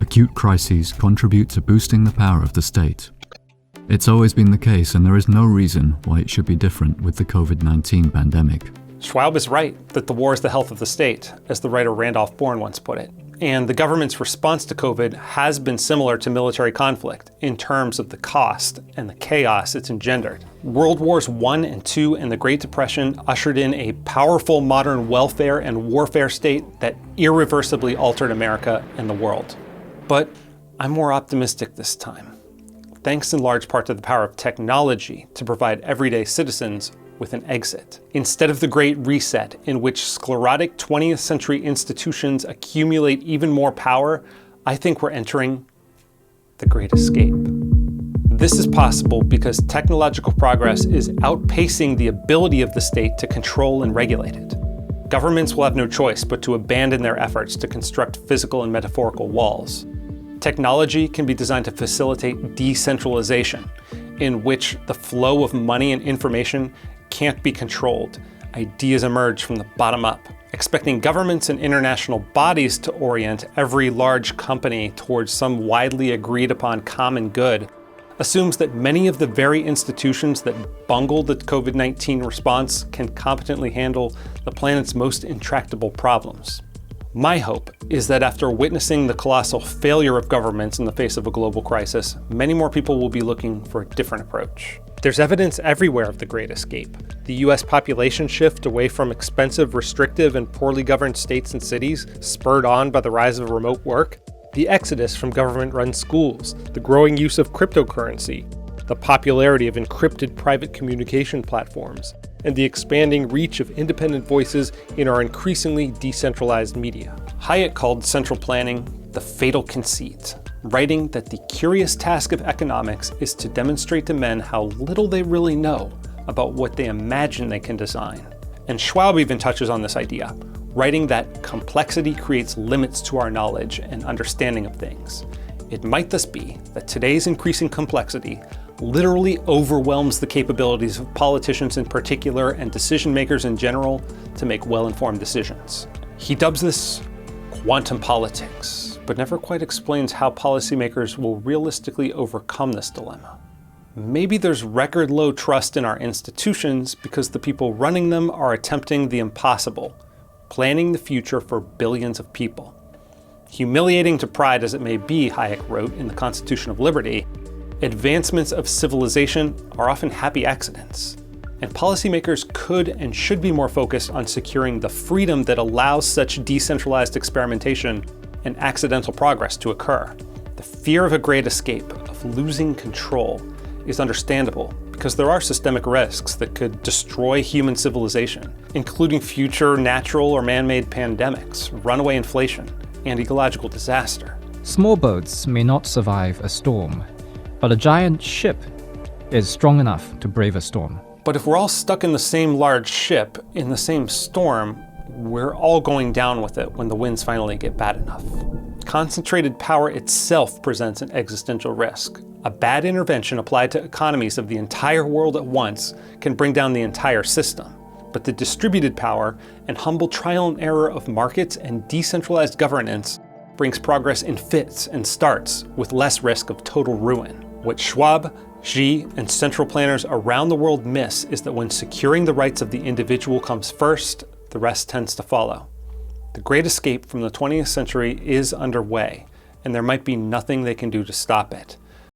Acute crises contribute to boosting the power of the state. It's always been the case, and there is no reason why it should be different with the COVID-19 pandemic. Schwab is right that the war is the health of the state, as the writer Randolph Bourne once put it. And the government's response to COVID has been similar to military conflict in terms of the cost and the chaos it's engendered. World Wars I and II and the Great Depression ushered in a powerful modern welfare and warfare state that irreversibly altered America and the world. But I'm more optimistic this time, thanks in large part to the power of technology to provide everyday citizens with an exit. Instead of the Great Reset, in which sclerotic 20th century institutions accumulate even more power, I think we're entering the Great Escape. This is possible because technological progress is outpacing the ability of the state to control and regulate it. Governments will have no choice but to abandon their efforts to construct physical and metaphorical walls. Technology can be designed to facilitate decentralization, in which the flow of money and information can't be controlled. Ideas emerge from the bottom up. Expecting governments and international bodies to orient every large company towards some widely agreed upon common good assumes that many of the very institutions that bungled the COVID-19 response can competently handle the planet's most intractable problems. My hope is that after witnessing the colossal failure of governments in the face of a global crisis, many more people will be looking for a different approach. There's evidence everywhere of the Great Escape. The US population shift away from expensive, restrictive, and poorly governed states and cities, spurred on by the rise of remote work, the exodus from government-run schools, the growing use of cryptocurrency, the popularity of encrypted private communication platforms, and the expanding reach of independent voices in our increasingly decentralized media. Hayek called central planning the fatal conceit, writing that the curious task of economics is to demonstrate to men how little they really know about what they imagine they can design. And Schwab even touches on this idea, writing that complexity creates limits to our knowledge and understanding of things. It might thus be that today's increasing complexity literally overwhelms the capabilities of politicians in particular and decision makers in general to make well-informed decisions. He dubs this quantum politics, but never quite explains how policymakers will realistically overcome this dilemma. Maybe there's record low trust in our institutions because the people running them are attempting the impossible, planning the future for billions of people. Humiliating to pride as it may be, Hayek wrote in The Constitution of Liberty, advancements of civilization are often happy accidents, and policymakers could and should be more focused on securing the freedom that allows such decentralized experimentation and accidental progress to occur. The fear of a great escape, of losing control, is understandable because there are systemic risks that could destroy human civilization, including future natural or man-made pandemics, runaway inflation, and ecological disaster. Small boats may not survive a storm, but a giant ship is strong enough to brave a storm. But if we're all stuck in the same large ship, in the same storm, we're all going down with it when the winds finally get bad enough. Concentrated power itself presents an existential risk. A bad intervention applied to economies of the entire world at once can bring down the entire system. But the distributed power and humble trial and error of markets and decentralized governance brings progress in fits and starts with less risk of total ruin. What Schwab, Xi, and central planners around the world miss is that when securing the rights of the individual comes first, the rest tends to follow. The Great Escape from the 20th century is underway, and there might be nothing they can do to stop it.